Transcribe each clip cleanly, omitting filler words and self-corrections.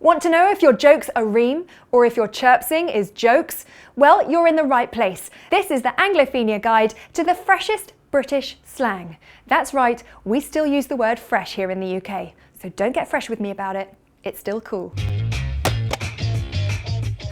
Want to know if your jokes are ream or if your chirpsing is jokes? Well, you're in the right place. This is the Anglophenia guide to the freshest British slang. That's right, we still use the word fresh here in the UK, so don't get fresh with me about it. It's still cool.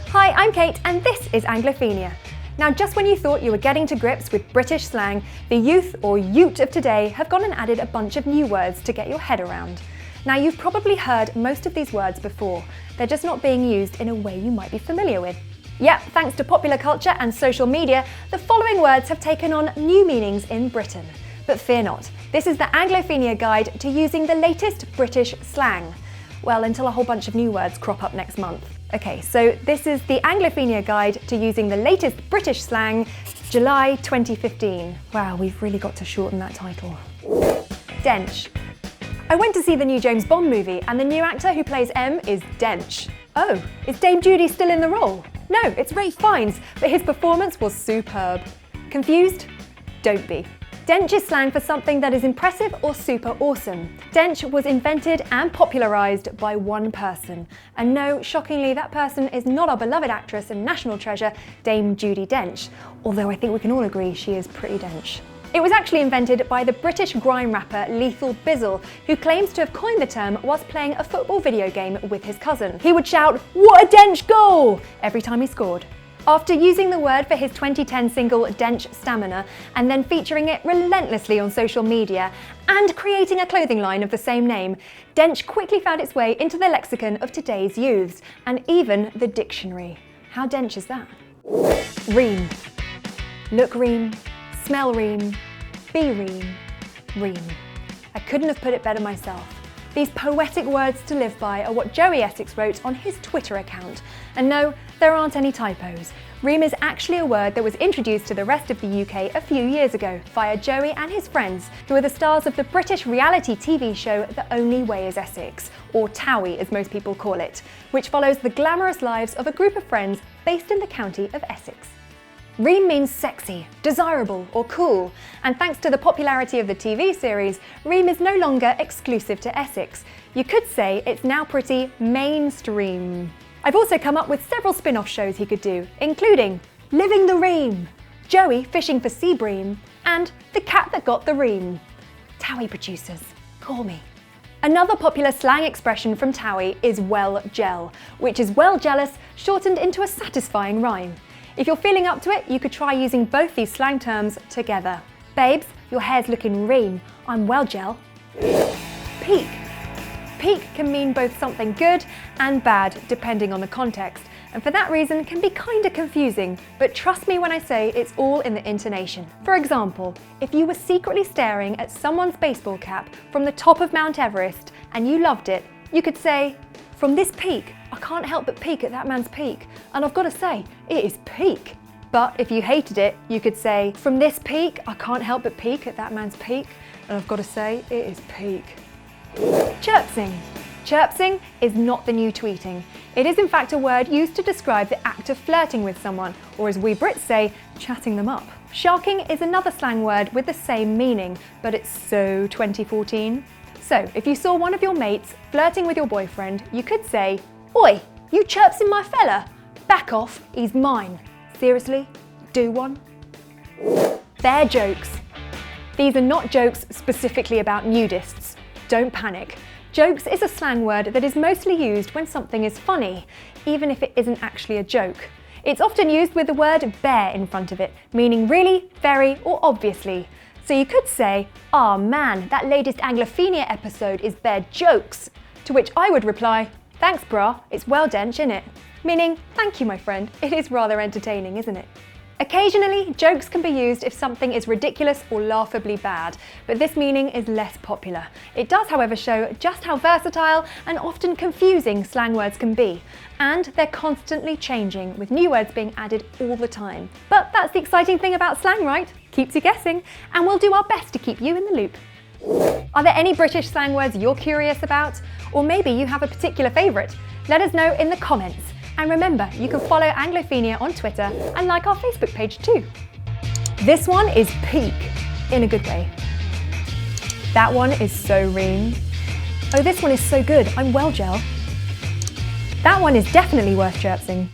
Hi, I'm Kate and this is Anglophenia. Now, just when you thought you were getting to grips with British slang, the youth or ute of today have gone and added a bunch of new words to get your head around. Now, you've probably heard most of these words before. They're just not being used in a way you might be familiar with. Yep, thanks to popular culture and social media, the following words have taken on new meanings in Britain. But fear not, this is the Anglophenia guide to using the latest British slang. Well, until a whole bunch of new words crop up next month. Okay, so this is the Anglophenia guide to using the latest British slang, July 2015. Wow, we've really got to shorten that title. Dench. I went to see the new James Bond movie and the new actor who plays M is Dench. Oh, is Dame Judy still in the role? No, it's Ralph Fiennes, but his performance was superb. Confused? Don't be. Dench is slang for something that is impressive or super awesome. Dench was invented and popularised by one person. And no, shockingly, that person is not our beloved actress and national treasure, Dame Judi Dench, although I think we can all agree she is pretty dench. It was actually invented by the British grime rapper Lethal Bizzle, who claims to have coined the term whilst playing a football video game with his cousin. He would shout, "What a Dench goal!" every time he scored. After using the word for his 2010 single Dench Stamina and then featuring it relentlessly on social media and creating a clothing line of the same name, Dench quickly found its way into the lexicon of today's youths and even the dictionary. How dench is that? Ream. Look ream, smell ream, be ream, ream. I couldn't have put it better myself. These poetic words to live by are what Joey Essex wrote on his Twitter account. And no, there aren't any typos. Ream is actually a word that was introduced to the rest of the UK a few years ago via Joey and his friends, who are the stars of the British reality TV show The Only Way is Essex, or Towie as most people call it, which follows the glamorous lives of a group of friends based in the county of Essex. Ream means sexy, desirable or cool, and thanks to the popularity of the TV series, Ream is no longer exclusive to Essex. You could say it's now pretty mainstream. I've also come up with several spin-off shows he could do, including Living the Ream, Joey Fishing for Sea Bream, and The Cat That Got the Ream. Towie producers, call me. Another popular slang expression from Towie is well gel, which is well jealous shortened into a satisfying rhyme. If you're feeling up to it, you could try using both these slang terms together. Babes, your hair's looking ream. I'm well gel. Peak. Peak can mean both something good and bad, depending on the context, and for that reason can be kinda confusing, but trust me when I say it's all in the intonation. For example, if you were secretly staring at someone's baseball cap from the top of Mount Everest and you loved it, you could say, "From this peak, I can't help but peek at that man's peak, and I've got to say, it is peak." But if you hated it, you could say, "From this peak, I can't help but peek at that man's peak, and I've got to say, it is peak." Chirpsing. Chirpsing is not the new tweeting. It is in fact a word used to describe the act of flirting with someone, or as we Brits say, chatting them up. Sharking is another slang word with the same meaning, but it's so 2014. So, if you saw one of your mates flirting with your boyfriend, you could say, "Oi, you chirpsing my fella? Back off, he's mine. Seriously, do one." They're jokes. These are not jokes specifically about nudists. Don't panic. Jokes is a slang word that is mostly used when something is funny, even if it isn't actually a joke. It's often used with the word bear in front of it, meaning really, very, or obviously. So you could say, "Ah man, that latest Anglophenia episode is bare jokes." To which I would reply, "Thanks brah, it's well dench, innit?" Meaning, thank you my friend, it is rather entertaining, isn't it? Occasionally, jokes can be used if something is ridiculous or laughably bad, but this meaning is less popular. It does, however, show just how versatile and often confusing slang words can be, and they're constantly changing, with new words being added all the time. But that's the exciting thing about slang, right? Keeps you guessing, and we'll do our best to keep you in the loop. Are there any British slang words you're curious about? Or maybe you have a particular favourite? Let us know in the comments. And remember, you can follow Anglophenia on Twitter and like our Facebook page too. This one is peak, in a good way. That one is so ream. Oh, this one is so good, I'm well gel. That one is definitely worth chirpsing.